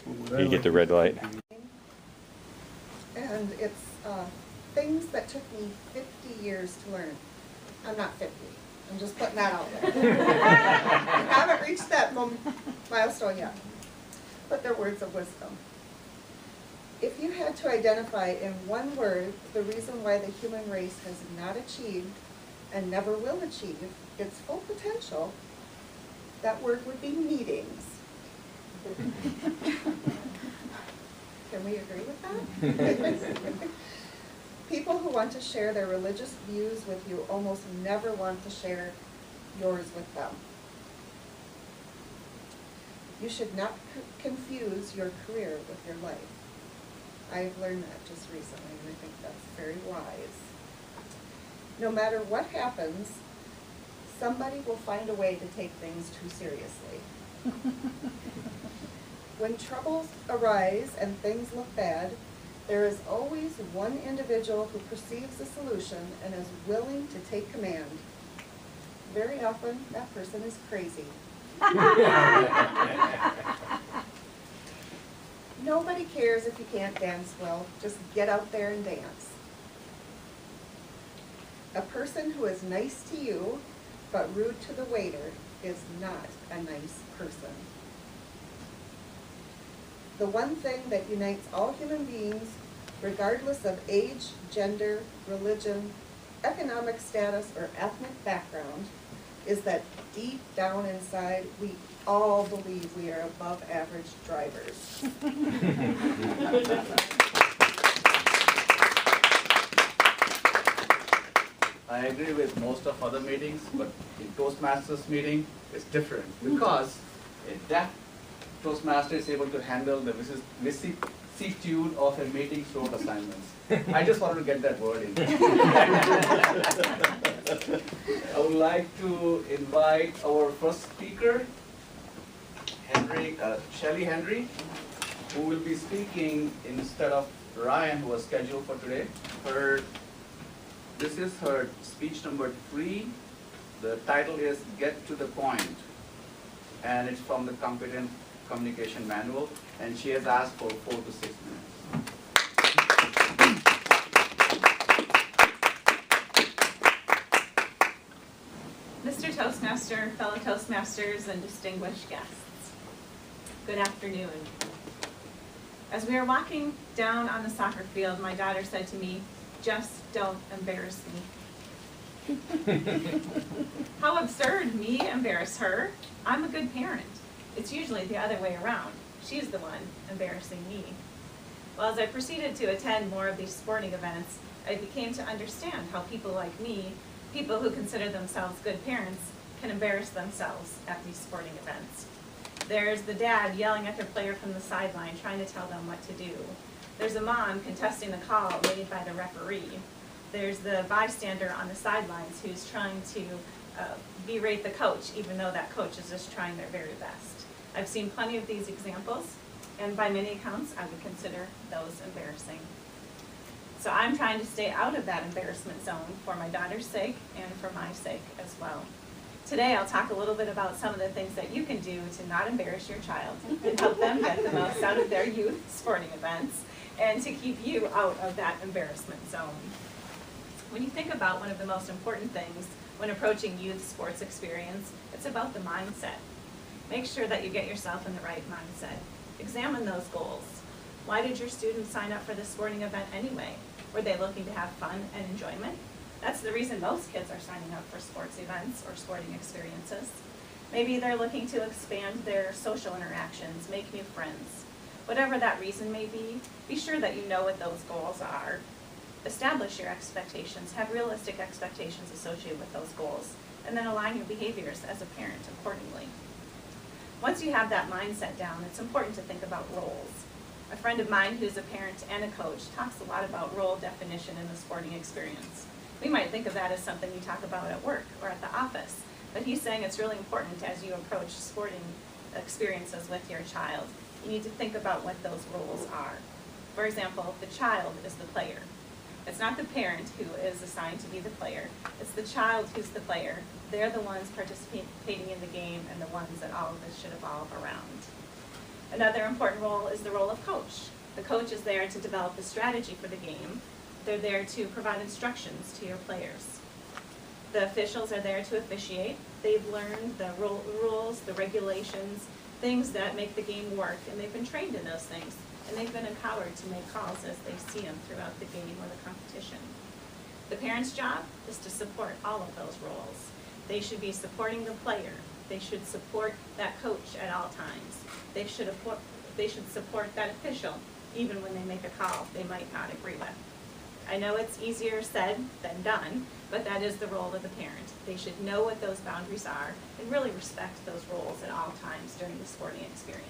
You get the red light. And it's things that took me 50 years to learn. I'm not 50. I'm just putting that out there. I haven't reached that milestone yet. But they're words of wisdom. If you had to identify in one word the reason why the human race has not achieved and never will achieve its full potential, that word would be meetings. Can we agree with that? People who want to share their religious views with you almost never want to share yours with them. You should not confuse your career with your life. I've learned that just recently, and I think that's very wise. No matter what happens, somebody will find a way to take things too seriously. When troubles arise and things look bad, there is always one individual who perceives the solution and is willing to take command. Very often, that person is crazy. Nobody cares if you can't dance well. Just get out there and dance. A person who is nice to you but rude to the waiter is not a nice person. The one thing that unites all human beings, regardless of age, gender, religion, economic status, or ethnic background, is that deep down inside, we all believe we are above average drivers. I agree with most of other meetings, but in Toastmasters meeting, it's different because that Toastmaster is able to handle the vicissitude of a meeting short assignments. I just wanted to get that word in. I would like to invite our first speaker, Shelly Henry, who will be speaking instead of Ryan, who was scheduled for today. This is her speech number 3. The title is Get to the Point, and it's from the Competent Communication Manual, and she has asked for 4 to 6 minutes. Mr. Toastmaster, fellow Toastmasters, and distinguished guests, good afternoon. As we were walking down on the soccer field, my daughter said to me, "Just don't embarrass me." How absurd, me embarrass her. I'm a good parent. It's usually the other way around. She's the one embarrassing me. Well, as I proceeded to attend more of these sporting events, I became to understand how people like me, people who consider themselves good parents, can embarrass themselves at these sporting events. There's the dad yelling at their player from the sideline, trying to tell them what to do. There's a mom contesting the call made by the referee. There's the bystander on the sidelines who's trying to berate the coach, even though that coach is just trying their very best. I've seen plenty of these examples, and by many accounts, I would consider those embarrassing. So I'm trying to stay out of that embarrassment zone for my daughter's sake and for my sake as well. Today, I'll talk a little bit about some of the things that you can do to not embarrass your child and help them get the most out of their youth sporting events and to keep you out of that embarrassment zone. When you think about one of the most important things when approaching youth sports experience, it's about the mindset. Make sure that you get yourself in the right mindset. Examine those goals. Why did your students sign up for this sporting event anyway? Were they looking to have fun and enjoyment? That's the reason most kids are signing up for sports events or sporting experiences. Maybe they're looking to expand their social interactions, make new friends. Whatever that reason may be sure that you know what those goals are. Establish your expectations, have realistic expectations associated with those goals, and then align your behaviors as a parent accordingly. Once you have that mindset down, it's important to think about roles. A friend of mine who's a parent and a coach talks a lot about role definition in the sporting experience. We might think of that as something you talk about at work or at the office, but he's saying it's really important as you approach sporting experiences with your child. You need to think about what those roles are. For example, the child is the player. It's not the parent who is assigned to be the player. It's the child who's the player. They're the ones participating in the game and the ones that all of this should evolve around. Another important role is the role of coach. The coach is there to develop the strategy for the game. They're there to provide instructions to your players. The officials are there to officiate. They've learned the rules, the regulations, things that make the game work, and they've been trained in those things. And they've been empowered to make calls as they see them throughout the game or the competition. The parent's job is to support all of those roles. They should be supporting the player. They should support that coach at all times. They should support that official, even when they make a call they might not agree with. I know it's easier said than done, but that is the role of the parent. They should know what those boundaries are and really respect those roles at all times during the sporting experience.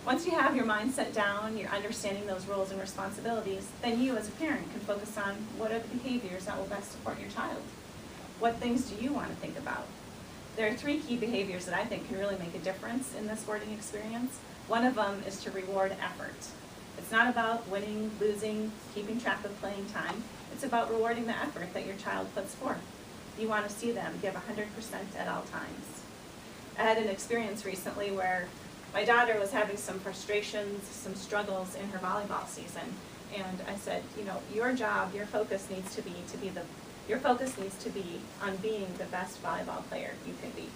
Once you have your mindset down, you're understanding those roles and responsibilities, then you as a parent can focus on what are the behaviors that will best support your child. What things do you want to think about? There are 3 key behaviors that I think can really make a difference in the sporting experience. One of them is to reward effort. It's not about winning, losing, keeping track of playing time. It's about rewarding the effort that your child puts forth. You want to see them give 100% at all times. I had an experience recently where my daughter was having some frustrations, some struggles in her volleyball season, and I said, you know, your job, your focus needs to be on being the best volleyball player you can be.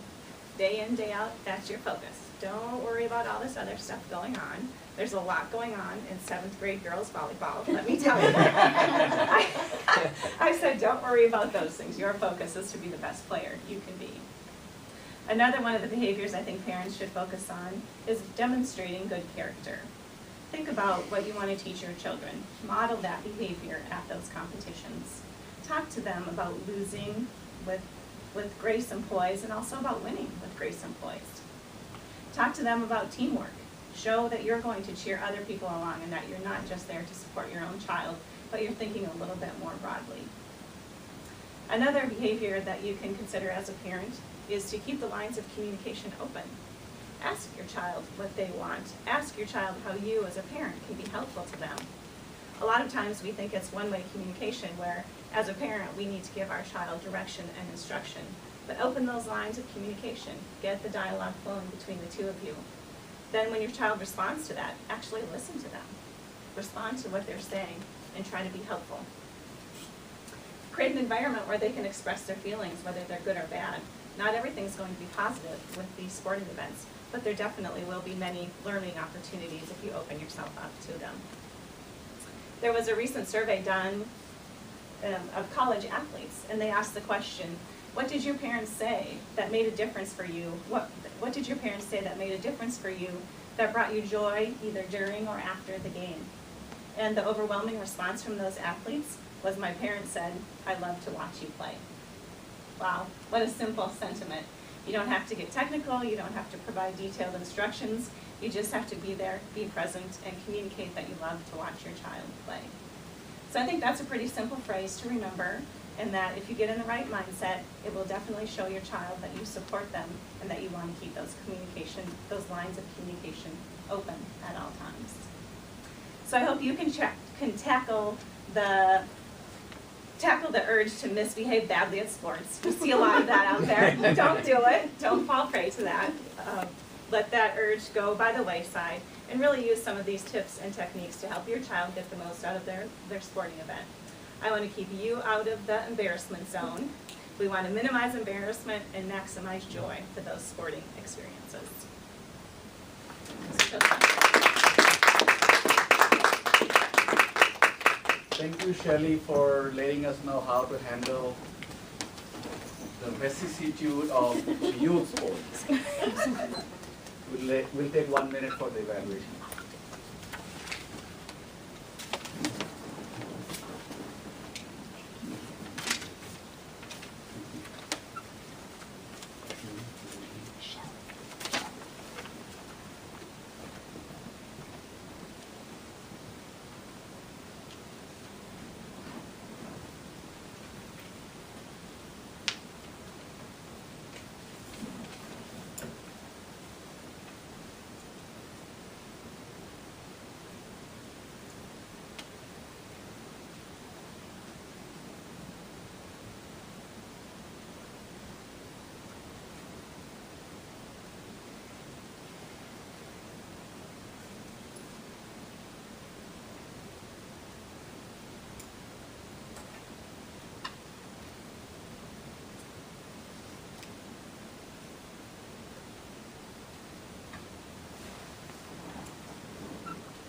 Day in, day out, that's your focus. Don't worry about all this other stuff going on. There's a lot going on in 7th grade girls volleyball, let me tell you. I said, don't worry about those things. Your focus is to be the best player you can be. Another one of the behaviors I think parents should focus on is demonstrating good character. Think about what you want to teach your children. Model that behavior at those competitions. Talk to them about losing with grace and poise, and also about winning with grace and poise. Talk to them about teamwork. Show that you're going to cheer other people along and that you're not just there to support your own child, but you're thinking a little bit more broadly. Another behavior that you can consider as a parent is to keep the lines of communication open. Ask your child what they want. Ask your child how you as a parent can be helpful to them. A lot of times we think it's one-way communication where, as a parent, we need to give our child direction and instruction. But open those lines of communication. Get the dialogue flowing between the two of you. Then when your child responds to that, actually listen to them. Respond to what they're saying and try to be helpful. Create an environment where they can express their feelings, whether they're good or bad. Not everything's going to be positive with these sporting events, but there definitely will be many learning opportunities if you open yourself up to them. There was a recent survey done of college athletes, and they asked the question, what did your parents say that made a difference for you? What did your parents say that made a difference for you that brought you joy either during or after the game? And the overwhelming response from those athletes was, my parents said, I love to watch you play. Wow, what a simple sentiment. You don't have to get technical, you don't have to provide detailed instructions, you just have to be there, be present, and communicate that you love to watch your child play. So I think that's a pretty simple phrase to remember, and that if you get in the right mindset, it will definitely show your child that you support them and that you want to keep those lines of communication open at all times. So I hope you can tackle the urge to misbehave badly at sports. We see a lot of that out there. Don't do it. Don't fall prey to that. Let that urge go by the wayside and really use some of these tips and techniques to help your child get the most out of their sporting event. I want to keep you out of the embarrassment zone. We want to minimize embarrassment and maximize joy for those sporting experiences. Thank you, Shelley, for letting us know how to handle the vicissitude of youth sports. We'll take 1 minute for the evaluation.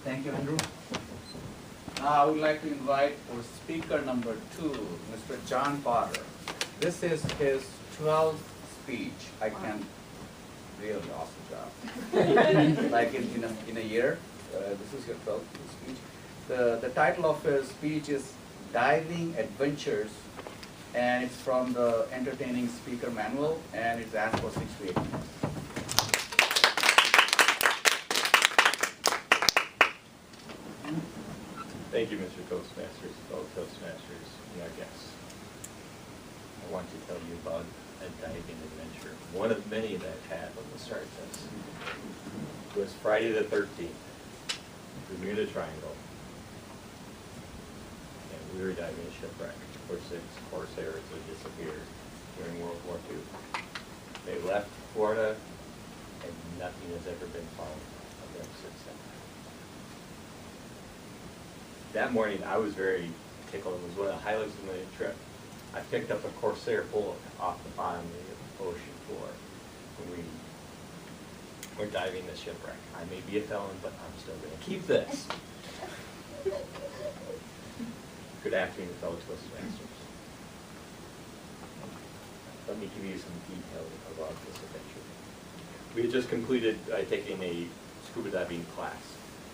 Thank you, Andrew. Now I would like to invite our speaker number 2, Mr. John Potter. This is his 12th speech. I can really awesome job. Like in a year. This is your 12th speech. The title of his speech is Diving Adventures, and it's from the Entertaining Speaker Manual, and it's asked for 6 to 8 minutes. Thank you, Mr. Toastmasters, fellow Toastmasters, and our guests. I want to tell you about a diving adventure, one of many that I've had when we started this. It was Friday the 13th, Bermuda Triangle, and we were diving a shipwreck where 6 Corsairs had disappeared during World War II. They left Florida, and nothing has ever been found of them since then. That morning, I was very tickled. It was one of the highlights of my trip. I picked up a Corsair bullet off the bottom of the ocean floor when we were diving the shipwreck. I may be a felon, but I'm still going to keep this. Good afternoon, fellow Toastmasters. Let me give you some details about this adventure. We had just completed taking a scuba diving class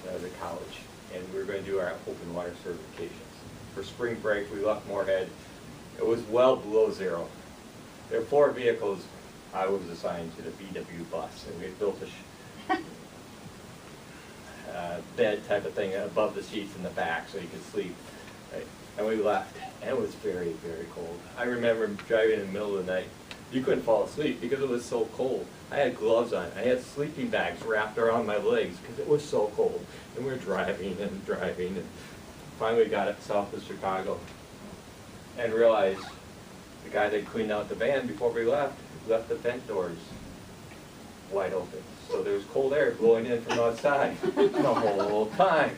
at college, and we were going to do our open water certifications. For spring break, we left Moorhead. It was well below zero. There were 4 vehicles. I was assigned to the VW bus, and we had built a bed type of thing above the seats in the back so you could sleep. Right? And we left, and it was very, very cold. I remember driving in the middle of the night. You couldn't fall asleep because it was so cold. I had gloves on. I had sleeping bags wrapped around my legs because it was so cold. And we were driving and driving, and finally got it south of Chicago and realized the guy that cleaned out the van before we left the vent doors wide open. So there was cold air blowing in from outside the whole time.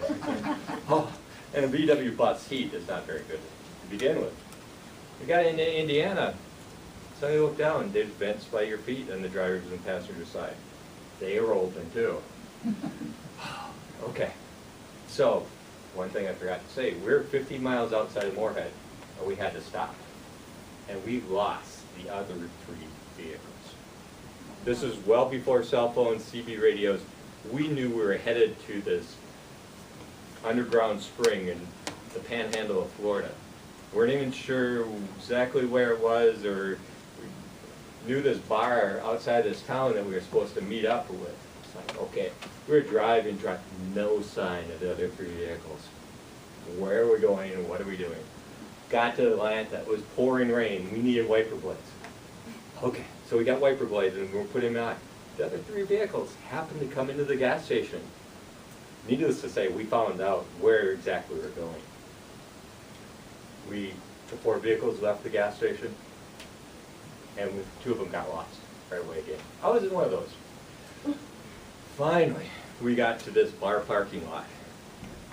Oh, and a VW bus heat is not very good to begin with. We got into Indiana. So you look down, there's vents by your feet on the driver's and passenger side. They are open too. Okay. So, one thing I forgot to say, we're 50 miles outside of Moorhead, and we had to stop. And we lost the other 3 vehicles. This is well before cell phones, CB radios. We knew we were headed to this underground spring in the panhandle of Florida. Weren't even sure exactly where it was, or we knew this bar outside this town that we were supposed to meet up with. It's like, okay, we were driving, no sign of the other 3 vehicles. Where are we going and what are we doing? Got to Atlanta, it was pouring rain, we needed wiper blades. Okay, so we got wiper blades and we're putting them on. The other 3 vehicles happened to come into the gas station. Needless to say, we found out where exactly we were going. The 4 vehicles left the gas station, and 2 of them got lost right away again. I was in one of those. Finally, we got to this bar parking lot.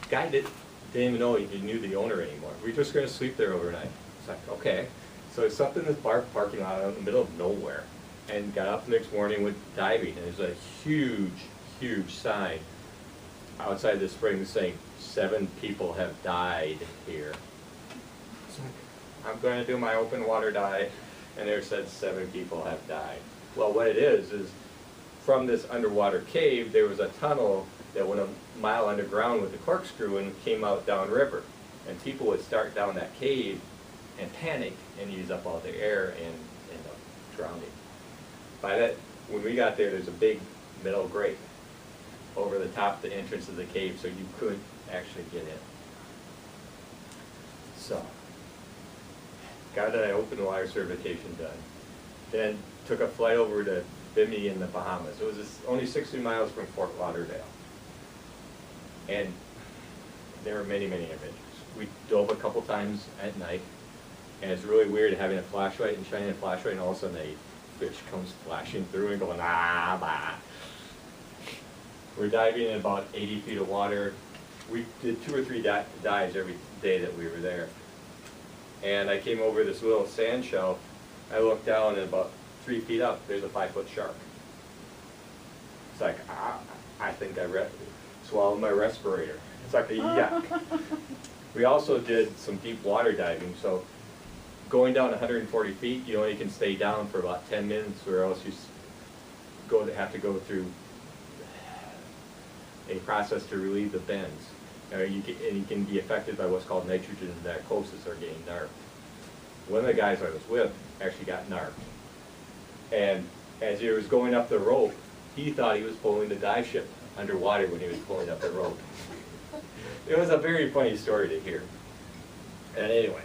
Guy didn't even know he knew the owner anymore. We were just going to sleep there overnight. It's like, okay. So I slept in this bar parking lot in the middle of nowhere, and got up the next morning with diving, and there's a huge, huge sign outside the spring saying 7 people have died here. It's like, I'm going to do my open water dive, and there said 7 people have died. Well, what it is from this underwater cave, there was a tunnel that went a mile underground with a corkscrew and came out downriver. And people would start down that cave and panic and use up all their air and end up drowning. By that, when we got there, there's a big metal grate over the top of the entrance of the cave, so you couldn't actually get in. So, got that open water certification done. Then took a flight over to Bimini in the Bahamas. It was only 60 miles from Fort Lauderdale. And there were many, many adventures. We dove a couple times at night, and it's really weird having a flashlight and shining a flashlight, and all of a sudden a fish comes flashing through and going, ah, bah. We're diving in about 80 feet of water. We did 2 or 3 dives every day that we were there. And I came over this little sand shelf. I looked down, and about 3 feet up, there's a 5-foot shark. It's like, I think I swallowed my respirator. It's like a yuck. We also did some deep water diving, so going down 140 feet, you only can stay down for about 10 minutes, or else you have to go through a process to relieve the bends. And you can be affected by what's called nitrogen narcosis, or getting narked. One of the guys I was with actually got narked. And as he was going up the rope, he thought he was pulling the dive ship underwater when he was pulling up the rope. It was a very funny story to hear. And anyway,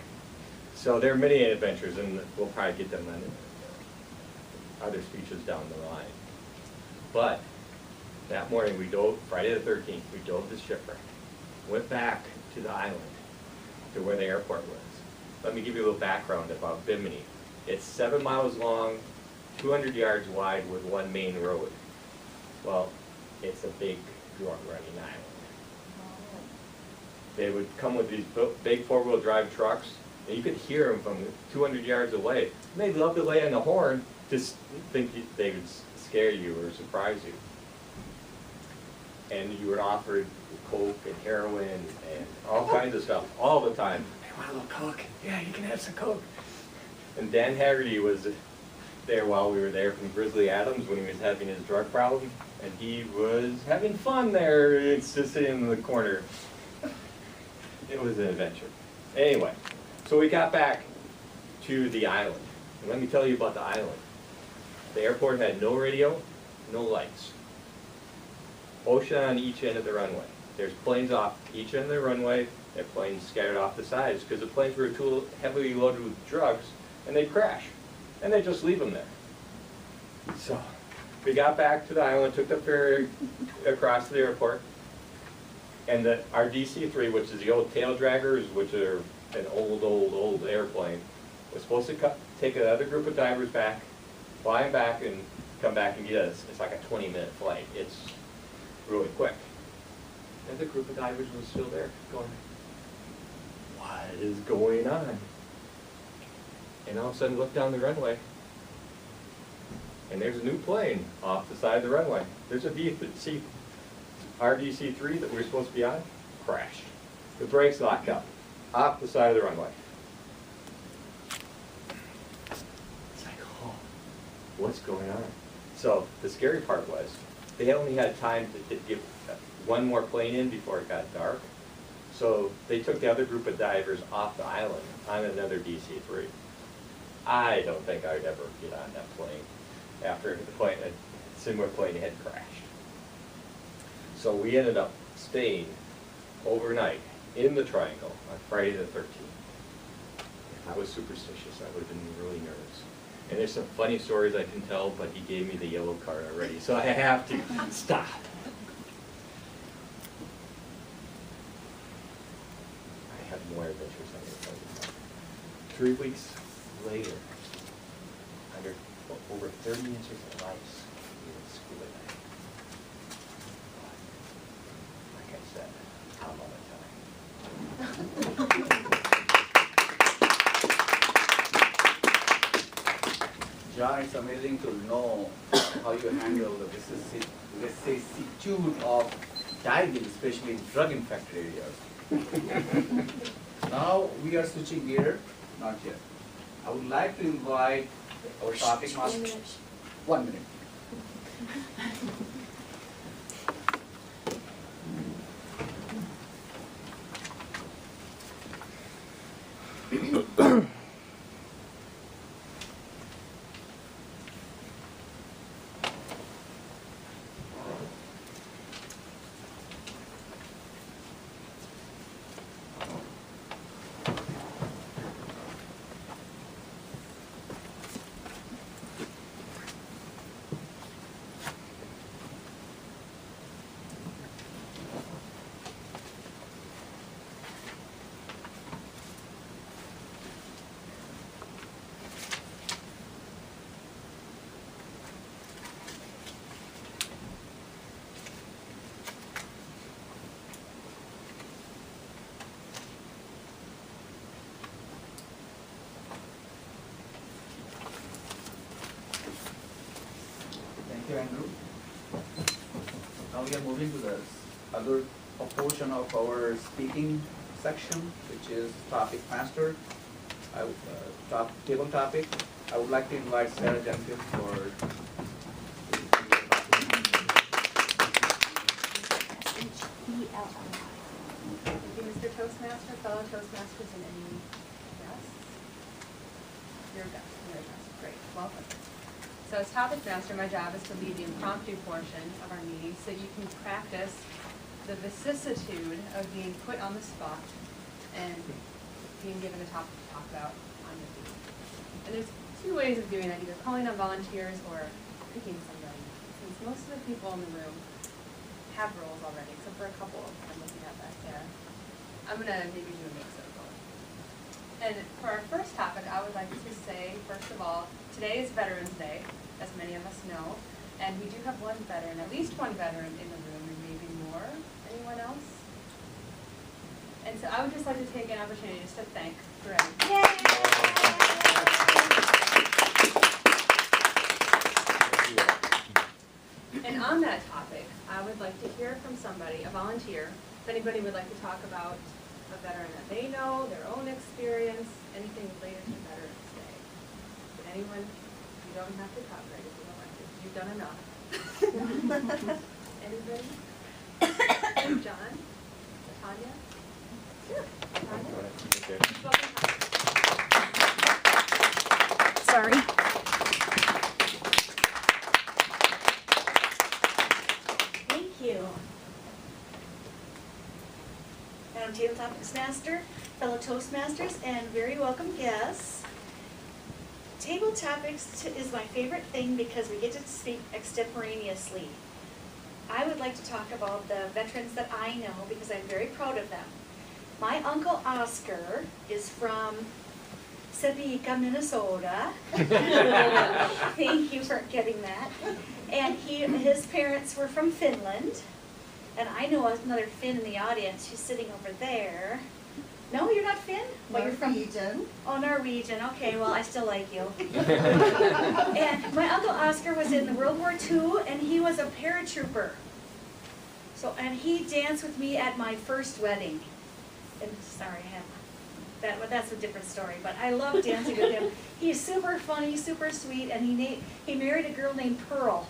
so there are many adventures, and we'll probably get them on other speeches down the line. But that morning we dove, Friday the 13th, we dove the shipwreck, went back to the island, to where the airport was. Let me give you a little background about Bimini. It's 7 miles long, 200 yards wide with one main road. Well, it's a big drug-running island. They would come with these big four-wheel drive trucks, and you could hear them from 200 yards away. And they'd love to lay on the horn to think they would scare you or surprise you. And you were offered coke and heroin and all kinds of stuff all the time. Hey, want a little coke? Yeah, you can have some coke. And Dan Haggerty was there while we were there from Grizzly Adams when he was having his drug problem, and he was having fun there. It's just sitting in the corner. It was an adventure. Anyway, so we got back to the island. And let me tell you about the island. The airport had no radio, no lights. Ocean on each end of the runway. There's planes off each end of the runway, and planes scattered off the sides because the planes were too heavily loaded with drugs, and they'd crash. And they'd just leave them there. So we got back to the island, took the ferry across to the airport, and our DC-3, which is the old tail draggers, which are an old airplane, was supposed to take another group of divers back, fly them back, and come back and get us. It's like a 20-minute flight. It's really quick. And the group of divers was still there, going, what is going on? And all of a sudden, look down the runway, and there's a new plane off the side of the runway. There's a RDC-3 that we were supposed to be on, crashed. The brakes locked up, off the side of the runway. It's like, oh, what's going on? So the scary part was, they only had time to get one more plane in before it got dark. So they took the other group of divers off the island on another DC-3. I don't think I'd ever get on that plane after a similar plane had crashed. So we ended up staying overnight in the Triangle on Friday the 13th. If I was superstitious, I would have been really nervous. And there's some funny stories I can tell, but he gave me the yellow card already, so I have to stop. I have more adventures I'm going to tell you about. 3 weeks later, under over 30 inches of ice, we went scuba diving. Like I said, I'm all the time. John, it's amazing to know how you handle the vicissitude of diving, especially in drug-infected areas. Now we are switching gear, not yet. I would like to invite our topic master. 1 minute. Thank you, Andrew. Now we are moving to the other a portion of our speaking section, which is topic master, table topic. I would like to invite Sarah Jenkins for. Thank you, Mr. Toastmaster, fellow Toastmasters, and any guests? You're a guest, you're a guest, great, welcome. So as topic master, my job is to lead the impromptu portion of our meeting so you can practice the vicissitude of being put on the spot and being given a topic to talk about on the meeting. And there's two ways of doing that, either calling on volunteers or picking somebody. Since most of the people in the room have roles already, except for a couple I'm looking at back there. I'm gonna maybe do a mix of both. And for our first topic, I would like to say, first of all, today is Veterans Day, as many of us know, and we do have one veteran, at least one veteran in the room, and maybe more. Anyone else? And so I would just like to take an opportunity just to thank Greg. And on that topic, I would like to hear from somebody, a volunteer, if anybody would like to talk about a veteran that they know, their own experience, anything related to Veterans Day. Anyone, you don't have to cover it if you don't like it, you've done enough. Anybody? John? Tanya? Sure. Tanya? Okay. Welcome. Sorry. Thank you. Madam Table Topics Master, fellow Toastmasters, and very welcome guests. Table Topics is my favorite thing because we get to speak extemporaneously. I would like to talk about the veterans that I know because I'm very proud of them. My Uncle Oscar is from Sebeka, Minnesota. Thank you for getting that. And his parents were from Finland. And I know another Finn in the audience who's sitting over there. No, you're not Finn? Well, you're from Norwegian. Oh, Norwegian. Okay, well, I still like you. And my Uncle Oscar was in World War II, and he was a paratrooper. So, and he danced with me at my first wedding. And sorry, I have that's a different story, but I love dancing with him. He's super funny, super sweet, and he married a girl named Pearl.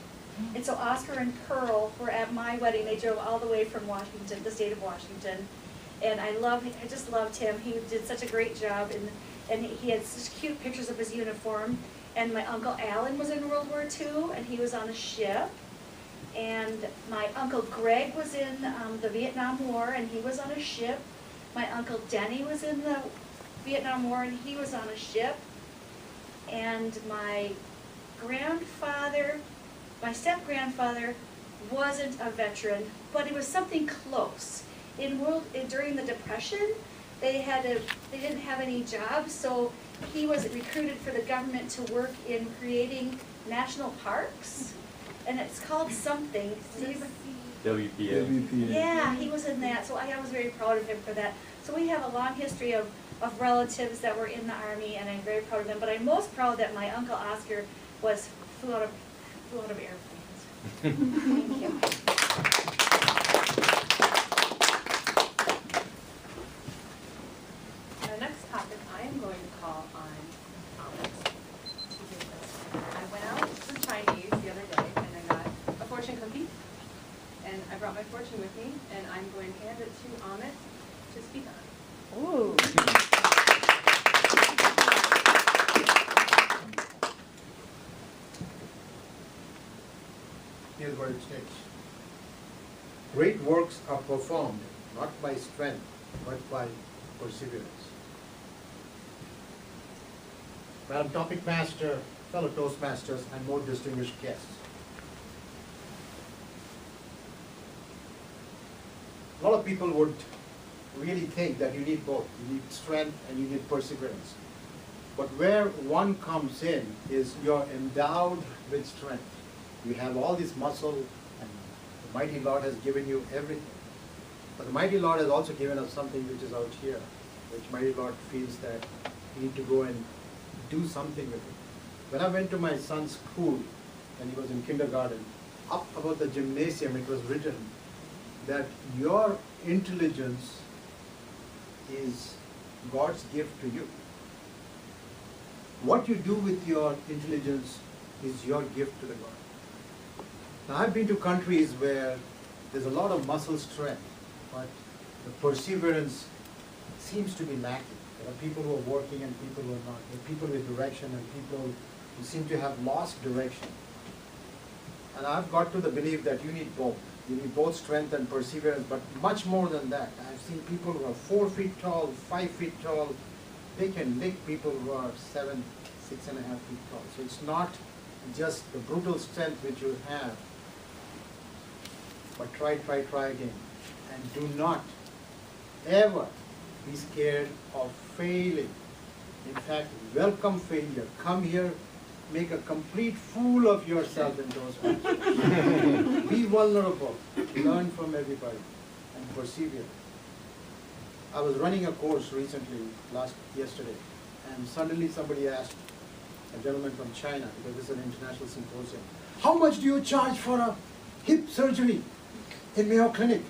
And so Oscar and Pearl were at my wedding. They drove all the way from Washington, the state of Washington. And I just loved him. He did such a great job, and he had such cute pictures of his uniform. And my Uncle Alan was in World War II, and he was on a ship. And my Uncle Greg was in the Vietnam War, and he was on a ship. My Uncle Denny was in the Vietnam War, and he was on a ship. And my step-grandfather wasn't a veteran, but it was something close. During the Depression, they didn't have any jobs, so he was recruited for the government to work in creating national parks, and it's called something. WPA. Yeah, he was in that, so I was very proud of him for that. So we have a long history of relatives that were in the Army, and I'm very proud of them. But I'm most proud that my Uncle Oscar flew out of airplanes. Thank you. The next topic I am going to call on Thomas to do this. I went out for Chinese the other day and I got a fortune cookie. And I brought my fortune with me and I'm going to hand it to Amit to speak on. Ooh. Here's what it states. Great works are performed not by strength, but by perseverance. Madam Topic Master, fellow Toastmasters, and more distinguished guests. A lot of people would really think that you need both. You need strength and you need perseverance. But where one comes in is you're endowed with strength. You have all this muscle, and the mighty Lord has given you everything. But the mighty Lord has also given us something which is out here, which mighty Lord feels that you need to go and do something with it. When I went to my son's school, and he was in kindergarten, up above the gymnasium it was written, that your intelligence is God's gift to you. What you do with your intelligence is your gift to the God. Now, I've been to countries where there's a lot of muscle strength, but the perseverance seems to be lacking. There are people who are working and people who are not. There are people with direction and people who seem to have lost direction. And I've got to the belief that you need both. You need both strength and perseverance, but much more than that. I've seen people who are 4 feet tall, 5 feet tall. They can lick people who are 7, 6.5 feet tall. So it's not just the brutal strength which you have, but try again. And do not ever be scared of failing. In fact, welcome failure. Come here, make a complete fool of yourself in Toastmasters. Be vulnerable, learn from everybody, and persevere. I was running a course recently, yesterday, and suddenly somebody asked, a gentleman from China, because this is an international symposium, how much do you charge for a hip surgery in Mayo Clinic?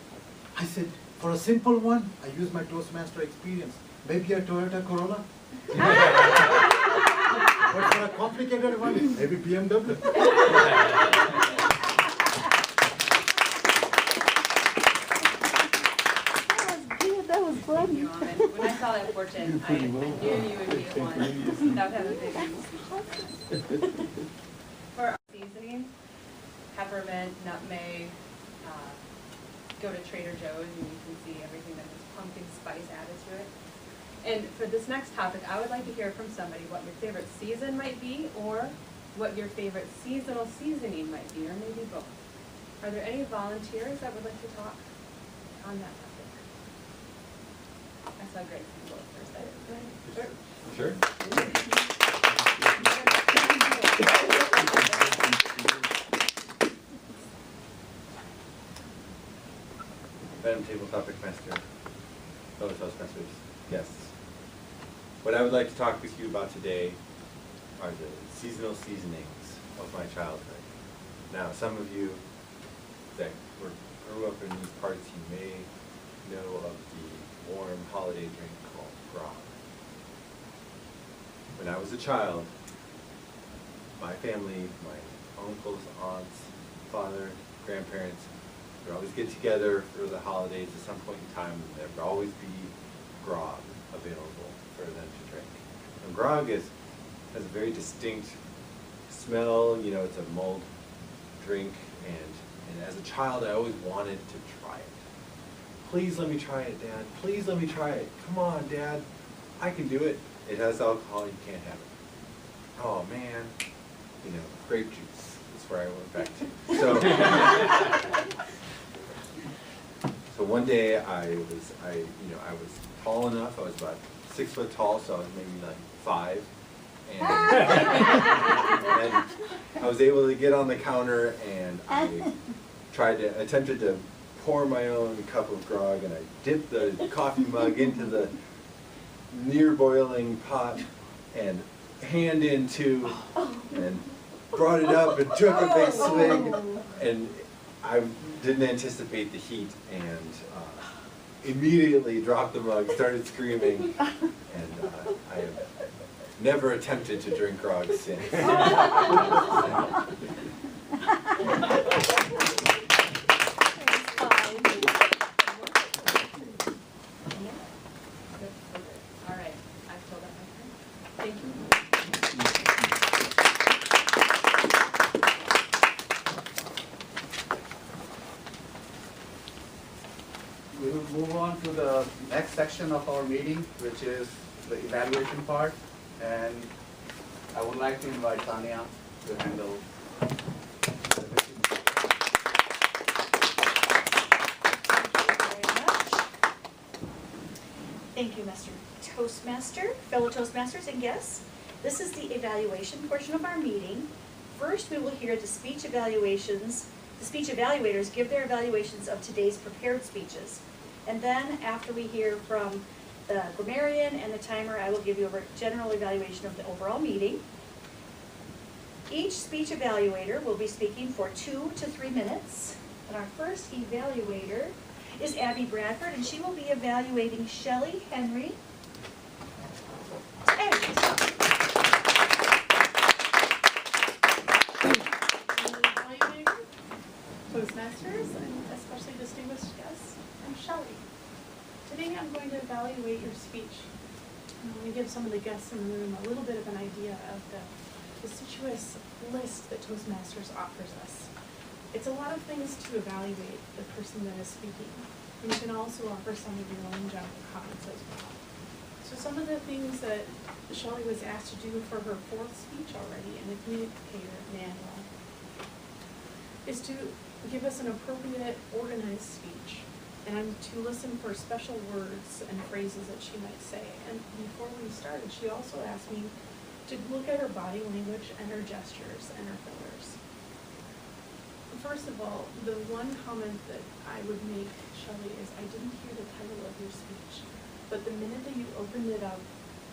I said, for a simple one, I use my Toastmaster experience. Maybe a Toyota Corolla. But for a complicated one, maybe BMW. That was Thank you, Ahmed. When I saw that fortune, I knew you would be the one that would have a big For our seasoning, peppermint, nutmeg, go to Trader Joe's and you can see everything that has pumpkin spice added to it. And for this next topic, I would like to hear from somebody what your favorite season might be, or what your favorite seasonal seasoning might be, or maybe both. Are there any volunteers that would like to talk on that topic? I saw Grace go first. Sure. Madam Table Topic Master, fellow Toastmasters, guests. What I would like to talk with you about today are the seasonal seasonings of my childhood. Now, some of you that grew up in these parts, you may know of the warm holiday drink called grog. When I was a child, my family, my uncles, aunts, father, grandparents, would always get together for the holidays at some point in time, and there would always be grog available for them to drink. And grog has a very distinct smell. You know, it's a mulled drink, and as a child, I always wanted to try it. Please let me try it, Dad. Please let me try it. Come on, Dad. I can do it. It has alcohol. You can't have it. Oh, man. You know, grape juice is where I went back to. So one day I was tall enough. I was about 6 foot tall, so I was maybe like 5. And I was able to get on the counter, and I attempted to pour my own cup of grog, and I dipped the coffee mug into the near boiling pot and hand into, and brought it up and took a big swig, and I didn't anticipate the heat, and immediately dropped the mug, started screaming, and I have never attempted to drink grog since. All right, I've filled up my time. Thank you. We will move on to the next section of our meeting, which is the evaluation part. And I would like to invite Tanya to handle. Thank you, Mr. Toastmaster, fellow Toastmasters and guests. This is the evaluation portion of our meeting. First, we will hear the speech evaluations. The speech evaluators give their evaluations of today's prepared speeches. And then, after we hear from the grammarian and the timer, I will give you a general evaluation of the overall meeting. Each speech evaluator will be speaking for 2 to 3 minutes. And our first evaluator is Abby Bradford, and she will be evaluating Shelley Henry. Evaluator, Toastmasters, and especially distinguished guests, I'm Shelley. Today I'm going to evaluate your speech. I'm going to give some of the guests in the room a little bit of an idea of the deciduous list that Toastmasters offers us. It's a lot of things to evaluate the person that is speaking. And you can also offer some of your own general comments as well. So some of the things that Shelley was asked to do for her 4th speech already in the communicator manual is to give us an appropriate, organized speech and to listen for special words and phrases that she might say. And before we started, she also asked me to look at her body language and her gestures and her fillers. First of all, the one comment that I would make, Shelley, is I didn't hear the title of your speech, but the minute that you opened it up,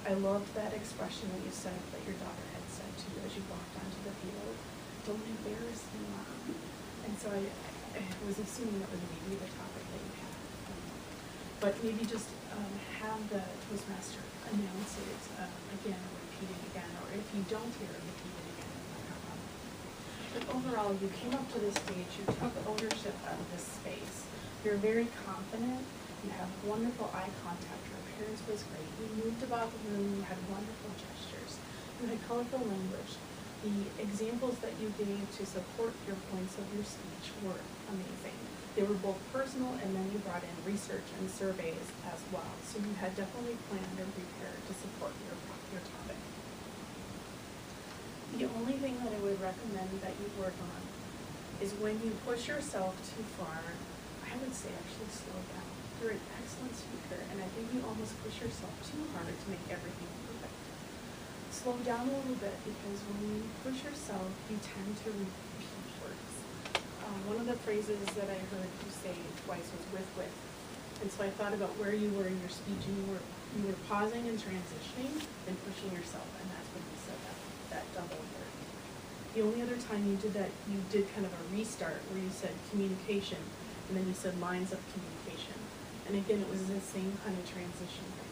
I loved that expression that you said that your daughter had said to you as you walked onto the field. Don't embarrass me, Mom. And so I was assuming that was maybe the topic that you had. But maybe just have the Toastmaster announce it again or repeat it again, or if you don't hear it, repeat it again. But overall, you came up to this stage, you took ownership of this space. You're very confident, you have wonderful eye contact, your appearance was great. You moved about the room, you had wonderful gestures, you had colorful language. The examples that you gave to support your points of your speech were amazing. They were both personal, and then you brought in research and surveys as well. So you had definitely planned and prepared to support your topic. The only thing that I would recommend that you work on is when you push yourself too far, I would say actually slow down. You're an excellent speaker, and I think you almost push yourself too hard to make everything perfect. Slow down a little bit, because when you push yourself, you tend to repeat words. One of the phrases that I heard you say twice was with. And so I thought about where you were in your speech, and you were pausing and transitioning and pushing yourself, and that's when you said that double word. The only other time you did that, you did kind of a restart where you said communication, and then you said lines of communication. And again, it was the same kind of transition thing.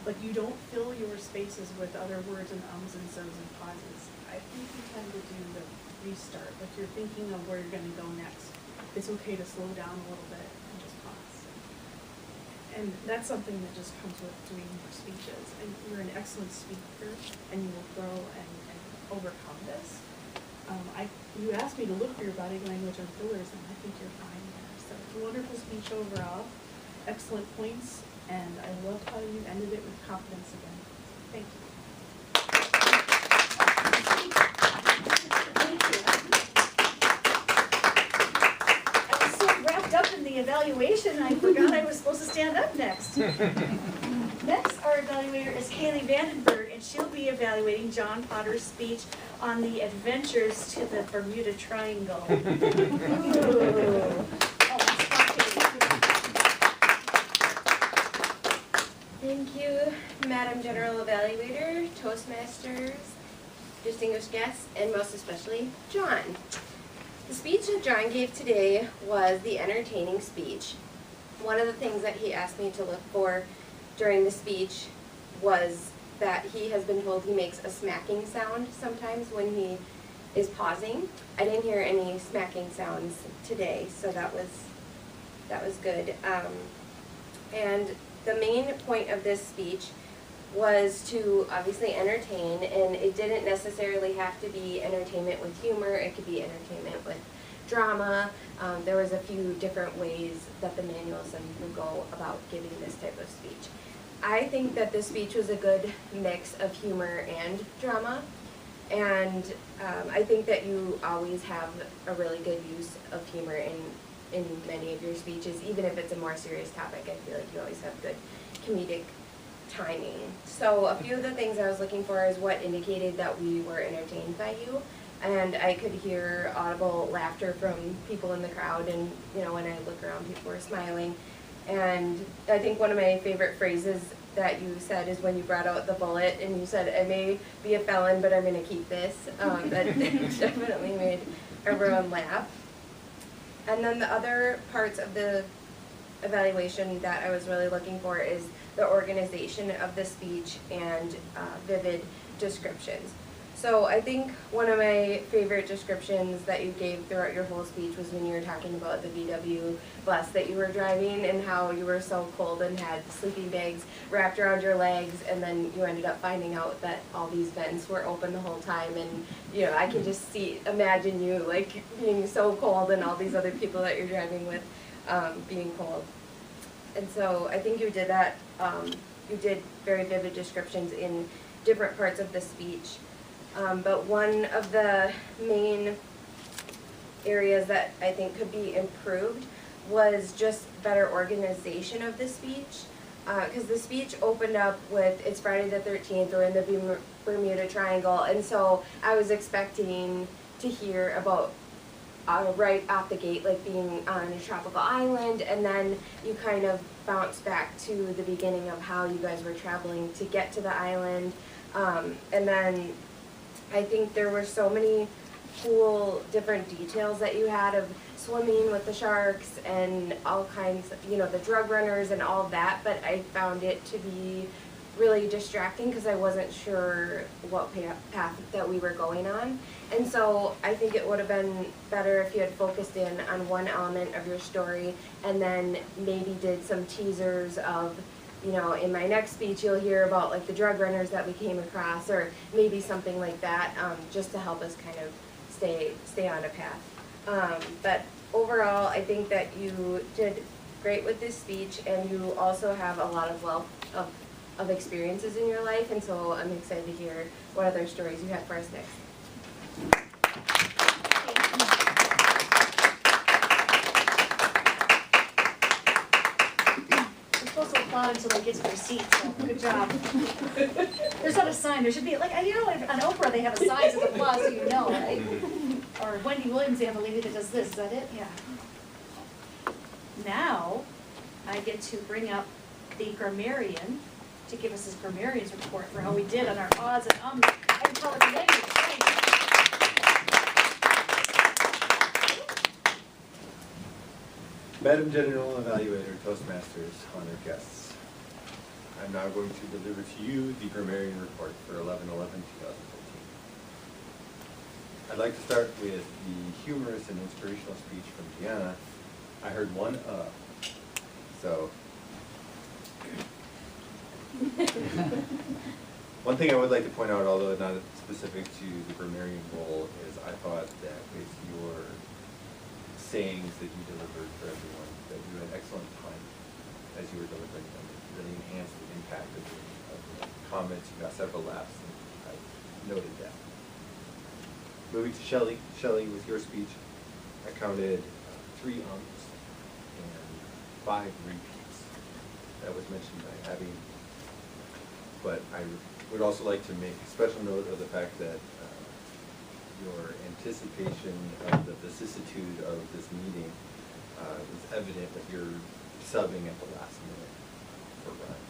But you don't fill your spaces with other words and ums and so's and pauses. I think you tend to do the restart, like you're thinking of where you're going to go next. It's okay to slow down a little bit and just pause. And that's something that just comes with doing more speeches. And you're an excellent speaker, and you will grow and overcome this. You asked me to look for your body language and fillers, and I think you're fine there. So wonderful speech overall, excellent points, and I loved how you ended it with confidence again. Thank you. I was so wrapped up in the evaluation, I forgot I was supposed to stand up next. Next, our evaluator is Kaylee Vandenberg, and she'll be evaluating John Potter's speech on the adventures to the Bermuda Triangle. Ooh. Thank you, Madam General Evaluator, Toastmasters, distinguished guests, and most especially, John. The speech that John gave today was the entertaining speech. One of the things that he asked me to look for during the speech was that he has been told he makes a smacking sound sometimes when he is pausing. I didn't hear any smacking sounds today, so that was good. And the main point of this speech was to obviously entertain, and it didn't necessarily have to be entertainment with humor. It could be entertainment with drama. There was a few different ways that the manual said you could go about giving this type of speech. I think that this speech was a good mix of humor and drama, and I think that you always have a really good use of humor in many of your speeches, even if it's a more serious topic. I feel like you always have good comedic timing. So a few of the things I was looking for is what indicated that we were entertained by you, and I could hear audible laughter from people in the crowd, and when I look around, people were smiling. And I think one of my favorite phrases that you said is when you brought out the bullet and you said, I may be a felon, but I'm going to keep this. That definitely made everyone laugh. And then the other parts of the evaluation that I was really looking for is the organization of the speech and vivid descriptions. So I think one of my favorite descriptions that you gave throughout your whole speech was when you were talking about the VW bus that you were driving and how you were so cold and had sleeping bags wrapped around your legs, and then you ended up finding out that all these vents were open the whole time, and I can just imagine you like being so cold and all these other people that you're driving with being cold. And so I think you did that, you did very vivid descriptions in different parts of the speech. But one of the main areas that I think could be improved was just better organization of the speech. Because the speech opened up with, it's Friday the 13th, we're in the Bermuda Triangle, and so I was expecting to hear about right off the gate, like being on a tropical island, and then you kind of bounce back to the beginning of how you guys were traveling to get to the island. And then I think there were so many cool different details that you had of swimming with the sharks and all kinds of, the drug runners and all of that, but I found it to be really distracting because I wasn't sure what path that we were going on. And so I think it would have been better if you had focused in on one element of your story and then maybe did some teasers of, in my next speech you'll hear about like the drug runners that we came across, or maybe something like that, just to help us kind of stay on a path. But overall, I think that you did great with this speech, and you also have a lot of wealth of experiences in your life, and so I'm excited to hear what other stories you have for us next. We're supposed to applaud until they get to their seats, so good job. There's not a sign, there should be, like, on Oprah they have a sign that says applause so you know, right? Or Wendy Williams, they have a lady that does this, is that it? Yeah. Now, I get to bring up the grammarian to give us his grammarian's report for how we did on our odds and ums and color language. Madam General Evaluator, Toastmasters, honored guests, I'm now going to deliver to you the grammarian report for 11/11/2014. I'd like to start with the humorous and inspirational speech from Deanna. I heard one so. One thing I would like to point out, although not specific to the grammarian role, is I thought that with your sayings that you delivered for everyone, that you had excellent time as you were delivering them. It really enhanced the impact of the comments. You got several laughs, and I noted that. Moving to Shelley. Shelley, with your speech, I counted 3 ums and 5 repeats. That was mentioned by Abby. But I would also like to make a special note of the fact that your anticipation of the vicissitude of this meeting was evident that you're subbing at the last minute for Ryan.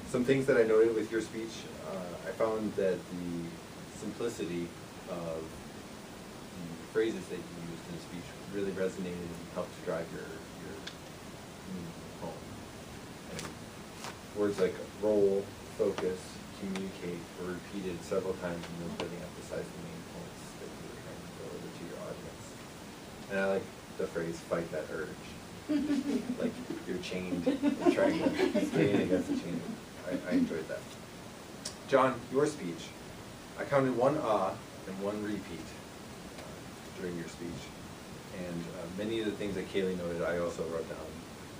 Some things that I noted with your speech, I found that the simplicity of the phrases that you used in the speech really resonated and helped to drive your meaning home. And words like roll, focus, communicate were repeated several times, and those really emphasized the main points that you were trying to deliver to your audience. And I like the phrase, fight that urge. Like you're chained and trying to stay against the chain. I enjoyed that. John, your speech, I counted 1 and 1 repeat during your speech. And many of the things that Kaylee noted, I also wrote down.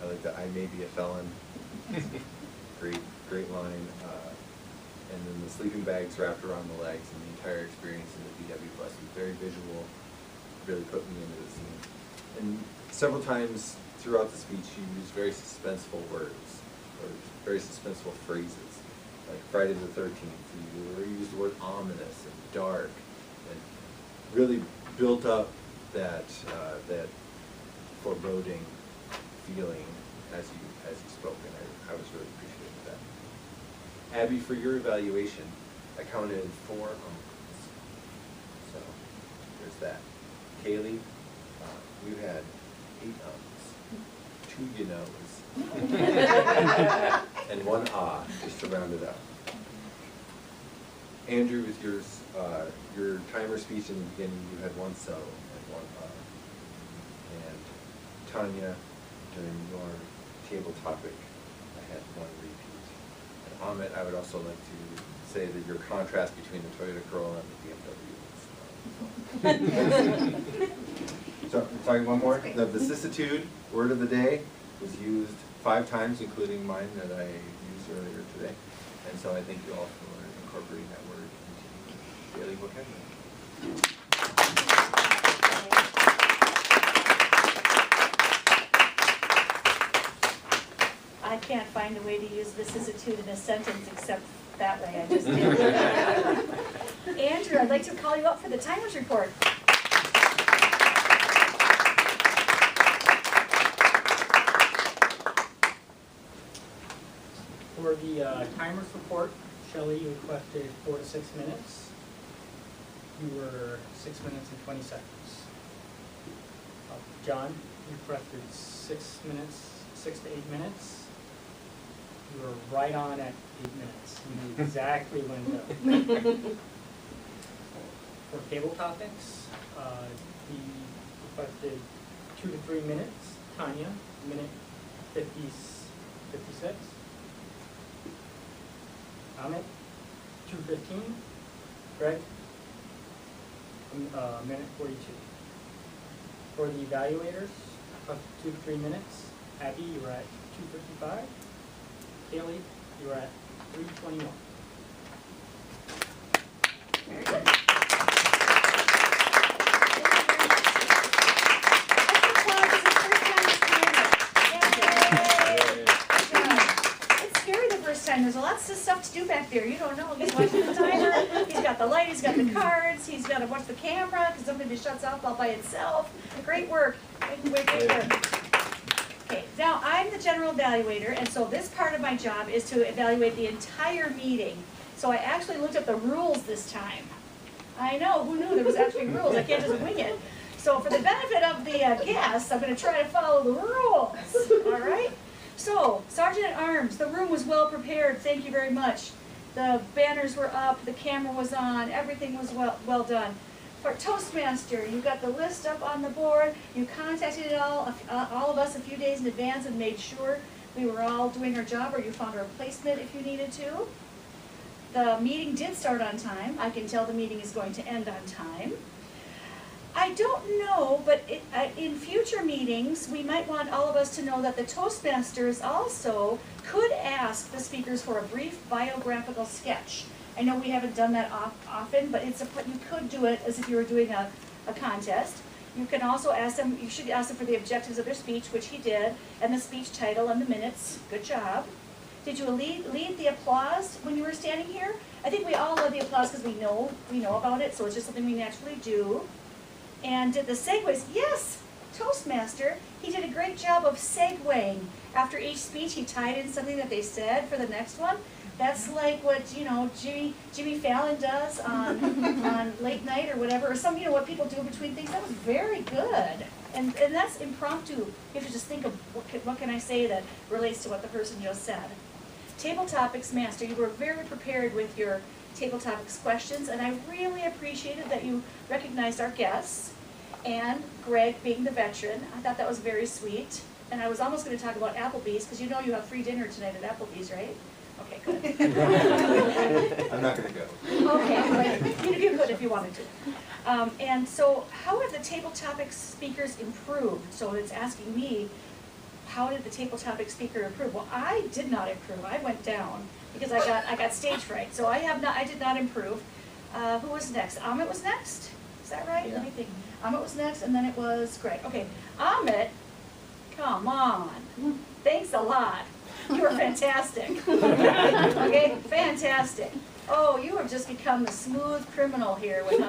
I like that I may be a felon. Great line. And then the sleeping bags wrapped around the legs, and the entire experience in the VW bus was very visual, really put me into the scene. And several times throughout the speech you used very suspenseful words, or very suspenseful phrases, like Friday the 13th. You used the word ominous and dark, and really built up that foreboding feeling as you spoke, and I was really appreciative of that. Abby, for your evaluation, I counted 4 ums. So there's that. Kaylee, We've had 8 2 you knows, and 1 just to round it out. Andrew, with your timer speech in the beginning, you had 1 so and 1 and Tanya, during your table topic, I had 1 repeat. And Amit, I would also like to say that your contrast between the Toyota Corolla and the BMW is So, sorry, one more. The vicissitude word of the day was used 5 times, including mine that I used earlier today. And so I thank you all for incorporating that word into daily vocabulary. I can't find a way to use vicissitude in a sentence except that way. I just did. Andrew, I'd like to call you up for the timers report. For the timers report, Shelley, you requested 4 to 6 minutes. You were 6 minutes and 20 seconds. John, you requested 6 minutes, 6 to 8 minutes. You were right on at 8 minutes. You knew exactly when to go. For table topics, we requested 2 to 3 minutes. Tanya, minute 56. Amit, 2:15. Greg, minute 42. For the evaluators, 2 to 3 minutes. Abby, you were at 2:55. Haley, you were at 3:21. Very good. There's lots of stuff to do back there. You don't know. He's watching the timer. He's got the light. He's got the cards. He's got to watch the camera because something shuts off all by itself. Great work. Great work. Okay, now I'm the general evaluator, and so this part of my job is to evaluate the entire meeting. So I actually looked up the rules this time. I know. Who knew there was actually rules? I can't just wing it. So for the benefit of the guests, I'm going to try to follow the rules. All right? So, Sergeant at Arms, the room was well prepared, thank you very much. The banners were up, the camera was on, everything was well done. For Toastmaster, you got the list up on the board, you contacted all of us a few days in advance and made sure we were all doing our job, or you found a replacement if you needed to. The meeting did start on time. I can tell the meeting is going to end on time. I don't know, but in future meetings, we might want all of us to know that the Toastmasters also could ask the speakers for a brief biographical sketch. I know we haven't done that often, but you could do it as if you were doing a contest. You can also ask them, you should ask them for the objectives of their speech, which he did, and the speech title and the minutes. Good job. Did you lead the applause when you were standing here? I think we all love the applause because we know about it, so it's just something we naturally do. And did the segues? Yes, Toastmaster. He did a great job of segueing. After each speech, he tied in something that they said for the next one. That's like what Jimmy Fallon does on late night or whatever, or some what people do between things. That was very good. And that's impromptu. You have to just think of what can I say that relates to what the person just said. Table Topics Master, you were very prepared with your Table Topics questions, and I really appreciated that you recognized our guests, and Greg being the veteran. I thought that was very sweet. And I was almost going to talk about Applebee's, because you know you have free dinner tonight at Applebee's, right? Okay, good. I'm not going to go. Okay, but you could if you wanted to. And so how have the Table Topics speakers improved? So it's asking me, how did the Table Topics speaker improve? Well, I did not improve. I went down because I got stage fright. So I did not improve. Who was next? Amit was next? Is that right? Yeah. Let me think. Amit was next, and then it was Greg. Okay, Amit, come on. Thanks a lot. You were fantastic. Okay, fantastic. Oh, you have just become the smooth criminal here with how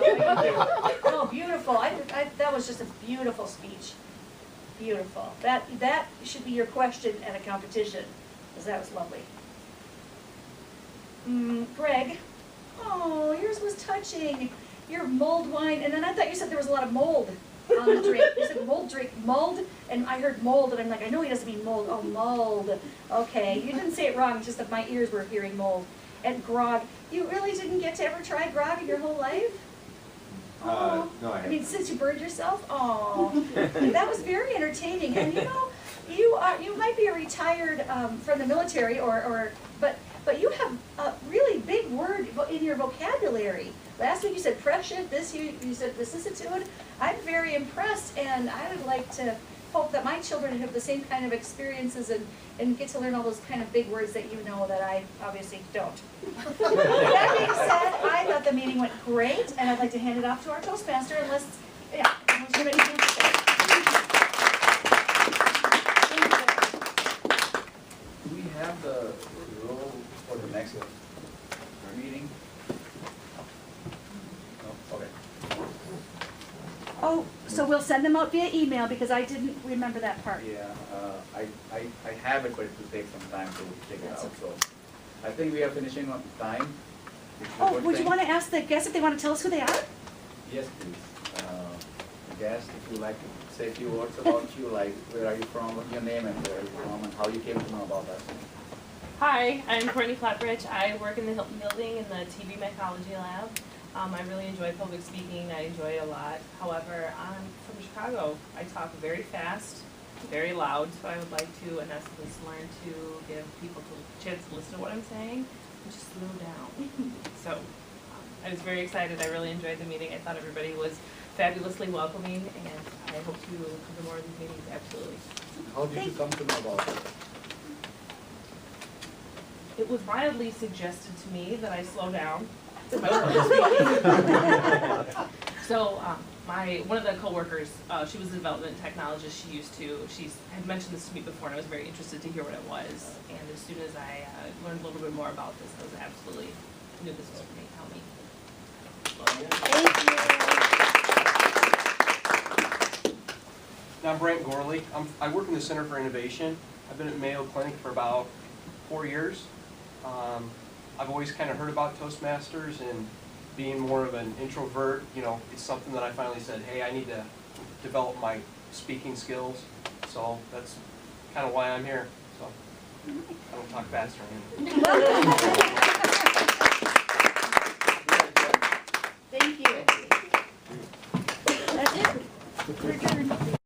oh, beautiful. That was just a beautiful speech. Beautiful. That should be your question at a competition, because that was lovely. Greg, oh, yours was touching. Your mulled wine, and then I thought you said there was a lot of mold on the drink. He said mold drink, mulled, and I heard mold, and I'm like, I know he doesn't mean mold. Oh, mulled. Okay, you didn't say it wrong, it's just that my ears were hearing mold. And grog. You really didn't get to ever try grog in your whole life? Oh, No, I I mean, haven't. since you burned yourself? Oh, that was very entertaining. And you know, you might be a retired from the military, but you have a really big word in your vocabulary. Last week you said prescient. This you said vicissitude. I'm very impressed, and I would like to hope that my children have the same kind of experiences and get to learn all those kind of big words that you know that I obviously don't. That being said, I thought the meeting went great, and I'd like to hand it off to our Toastmaster unless, unless you have anything to say. Do we have the role for the next meeting? No, okay. Oh, so we'll send them out via email because I didn't remember that part. Yeah, I have it, but it will take some time to take it That's out, so. I think we are finishing on time. which is a Oh, good would you thing. want to ask the guests if they want to tell us who they are? Yes, please. Guest, if you like to say a few words about you, like where are you from, what's your name, and where are you from, and how you came to know about us. Hi, I'm Courtney Flatbridge. I work in the Hilton Building in the TB Mycology Lab. I really enjoy public speaking. I enjoy it a lot. However, I'm from Chicago. I talk very fast, very loud, so I would like to, in essence, learn to give people a chance to listen to what I'm saying and just slow down. So I was very excited. I really enjoyed the meeting. I thought everybody was fabulously welcoming, and I hope to come to more of these meetings, absolutely. How did you come to know about us? It was mildly suggested to me that I slow down. My public speaking. So one of the coworkers, she was a development technologist. She had mentioned this to me before, and I was very interested to hear what it was. And as soon as I learned a little bit more about this, I was absolutely knew this was for me. Tell me. Thank you. I'm Brent Gorley. I work in the Center for Innovation. I've been at Mayo Clinic for about 4 years. I've always kind of heard about Toastmasters, and being more of an introvert, it's something that I finally said, hey, I need to develop my speaking skills. So that's kind of why I'm here. So I don't talk fast or anything. Thank you. That's it. We're adjourned.